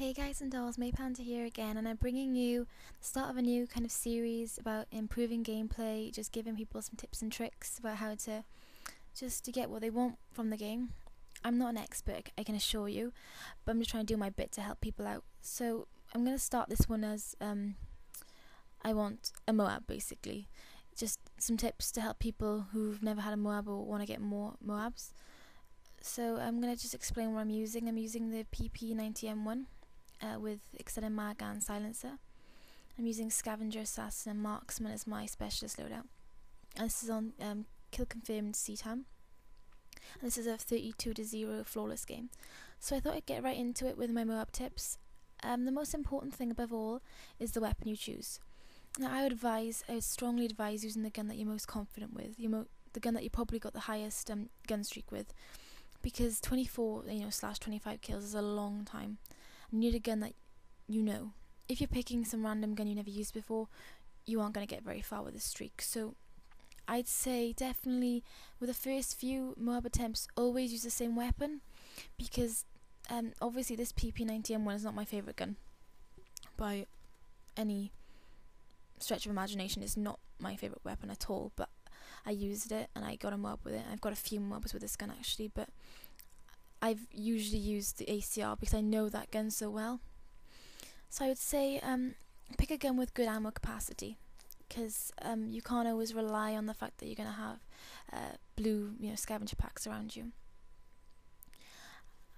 Hey guys and dolls, MOAB here again, and I'm bringing you the start of a new kind of series about improving gameplay, just giving people some tips and tricks about how to get what they want from the game. I'm not an expert, I can assure you, but I'm just trying to do my bit to help people out. So I'm going to start this one as I want a MOAB basically. Just some tips to help people who've never had a MOAB or want to get more MOABs. So I'm going to just explain what I'm using. I'm using the PP90M1. With extended mag and silencer. I'm using Scavenger, Assassin and Marksman as my specialist loadout. And this is on kill confirmed CTAM. And this is a 32-0 flawless game. So I thought I'd get right into it with my MOAB tips. The most important thing above all is the weapon you choose. Now I would strongly advise using the gun that you're most confident with, the gun that you probably got the highest gun streak with, because 24/25 kills is a long time. You need a gun that you know. If you're picking some random gun you never used before, you aren't going to get very far with this streak. So I'd say definitely with the first few MOAB attempts, always use the same weapon, because obviously this PP90M1 is not my favourite gun by any stretch of imagination. It's not my favourite weapon at all, but I used it and I got a MOAB with it. I've got a few MOABs with this gun actually, but I've usually used the ACR because I know that gun so well. So I would say pick a gun with good ammo capacity, because you can't always rely on the fact that you're going to have blue scavenger packs around you.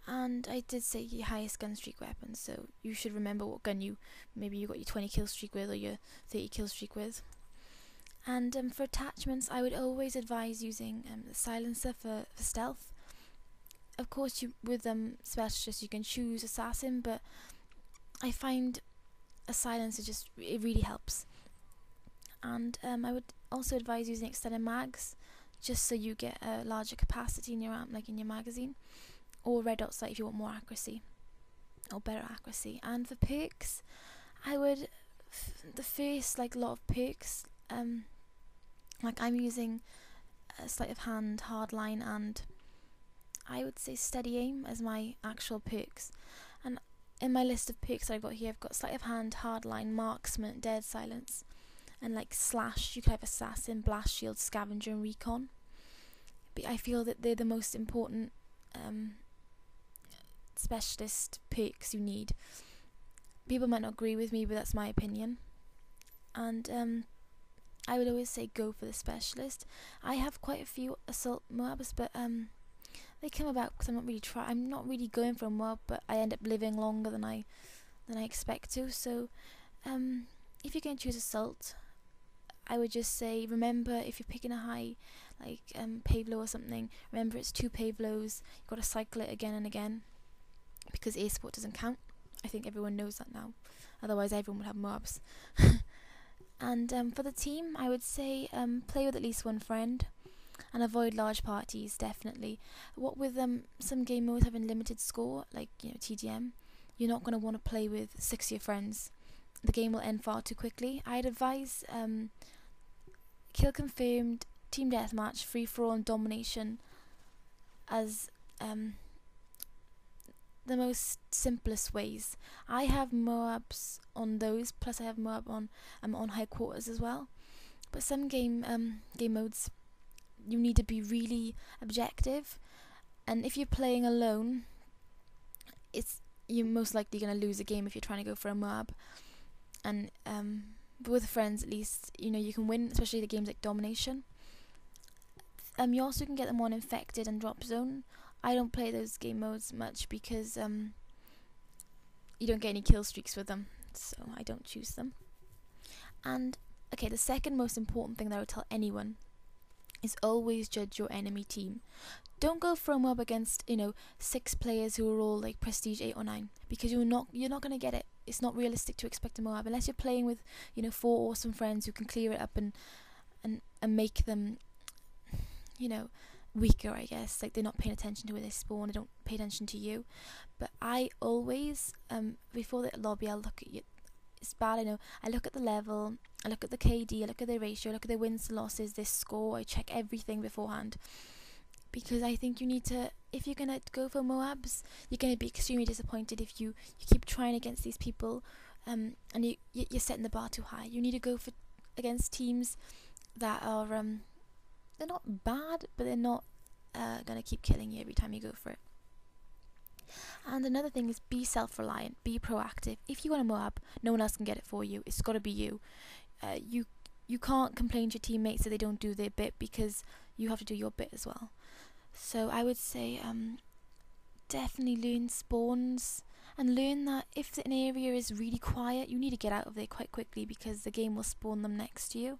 And I did say your highest gun streak weapon, so you should remember what gun maybe you got your 20 kill streak with or your 30 kill streak with. And for attachments, I would always advise using the silencer for stealth. Of course, with specialists you can choose assassin, but I find a silencer it really helps. And I would also advise using extended mags, just so you get a larger capacity in your in your magazine, or red dot sight if you want more accuracy or better accuracy. And for perks, I would the first lot of perks, I'm using a sleight of hand, hardline, and I would say steady aim as my actual perks. And in my list of perks I've got here, I've got sleight of hand, hardline, marksman, dead silence, and slash. You could have assassin, blast shield, scavenger, and recon. But I feel that they're the most important specialist perks you need. People might not agree with me, but that's my opinion. And I would always say go for the specialist. I have quite a few assault MOABs, but they come about because I'm not really going for a MOAB, but I end up living longer than I expect to. So if you're going to choose assault, I would just say, remember, if you're picking a high Pavlo or something, remember it's 2 Pavlos. You've got to cycle it again and again, because air support doesn't count. I think everyone knows that now, otherwise everyone would have MOABs. And for the team, I would say play with at least one friend, and avoid large parties, definitely. What with some game modes having limited score, like TDM, you're not going to want to play with 6 of your friends. The game will end far too quickly. I'd advise kill confirmed, team deathmatch, free for all, and domination as the most simplest ways. I have MOABs on those, plus I have MOAB on high quarters as well. But some game modes, you need to be really objective, and if you're playing alone, you're most likely going to lose a game if you're trying to go for a MOAB. And but with friends, at least you can win, especially the games like domination. You also can get them on infected and drop zone. I don't play those game modes much because you don't get any kill streaks with them, so I don't choose them. And okay, the second most important thing that I would tell anyone is always judge your enemy team. Don't go for a MOAB against 6 players who are all prestige 8 or 9, because you're not going to get it. It's not realistic to expect a MOAB unless you're playing with 4 awesome friends who can clear it up and make them weaker, I guess. They're not paying attention to where they spawn, they don't pay attention to you. But I always before the lobby, I'll look at you. It's bad, I know. I look at the level, I look at the KD, I look at their ratio, I look at their wins to losses, their score. I check everything beforehand, because I think you need to, if you're gonna go for MOABs, you're gonna be extremely disappointed if you keep trying against these people, and you're setting the bar too high. You need to go for against teams that are they're not bad, but they're not gonna keep killing you every time you go for it. And another thing is, be self-reliant, be proactive. If you want a MOAB, no one else can get it for you. It's got to be you. You can't complain to your teammates that they don't do their bit, because you have to do your bit as well. So I would say definitely learn spawns, and learn that if an area is really quiet, you need to get out of there quite quickly, because the game will spawn them next to you.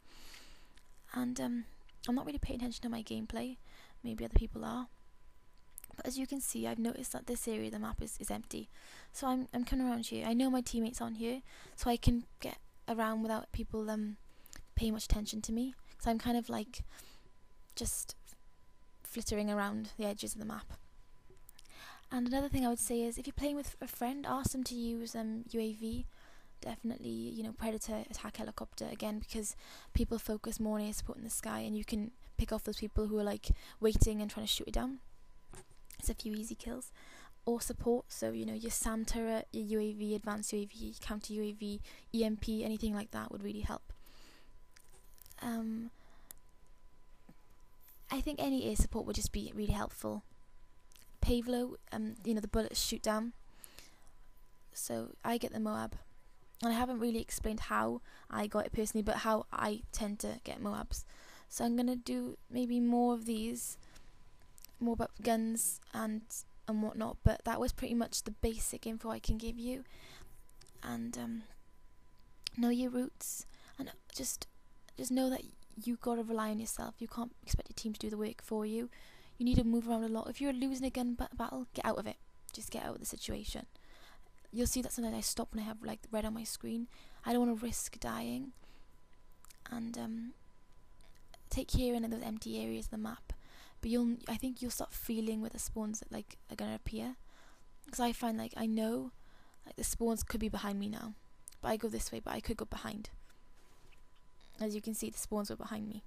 And I'm not really paying attention to my gameplay, maybe other people are, but as you can see, I've noticed that this area of the map is empty. So I'm coming around here. I know my teammates on here, so I can get around without people paying much attention to me, because I'm kind of like just flittering around the edges of the map. And another thing I would say is, if you're playing with a friend, ask them to use UAV. Definitely, you know, Predator, attack helicopter, again, because people focus more on air support in the sky, and you can pick off those people who are like waiting and trying to shoot it down. It's a few easy kills. Or support, so you know, your SAM turret, your UAV, advanced UAV, counter UAV, EMP, anything like that would really help. I think any air support would just be really helpful. Pavlo, you know, the bullets shoot down, so I get the MOAB. And I haven't really explained how I got it personally, but how I tend to get MOABs. So I'm gonna do maybe more of these, more about guns and whatnot, but that was pretty much the basic info I can give you. And know your routes, and just know that you gotta rely on yourself. You can't expect your team to do the work for you. You need to move around a lot. If you're losing a gun battle, get out of it. Just get out of the situation. You'll see that sometimes I stop when I have like red on my screen. I don't want to risk dying. And take care in those empty areas of the map. But I think you'll start feeling with the spawns that like are gonna appear. Because I find like I know like the spawns could be behind me now, but I go this way, but I could go behind. As you can see, the spawns were behind me.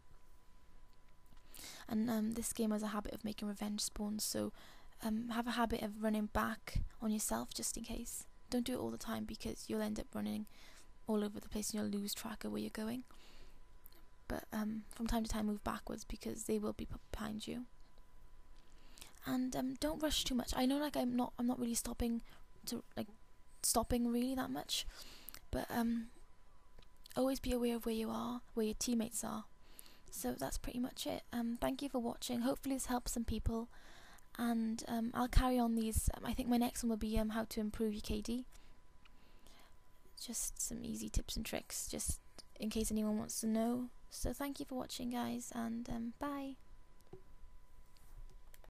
And this game has a habit of making revenge spawns, so have a habit of running back on yourself just in case. Don't do it all the time, because you'll end up running all over the place and you'll lose track of where you're going. But from time to time, move backwards, because they will be behind you. And don't rush too much. I know like I'm not really stopping really that much, but always be aware of where you are, where your teammates are. So that's pretty much it. Thank you for watching. Hopefully this helps some people, and I'll carry on these. I think my next one will be how to improve your KD. Just some easy tips and tricks, just in case anyone wants to know. So thank you for watching, guys, and bye.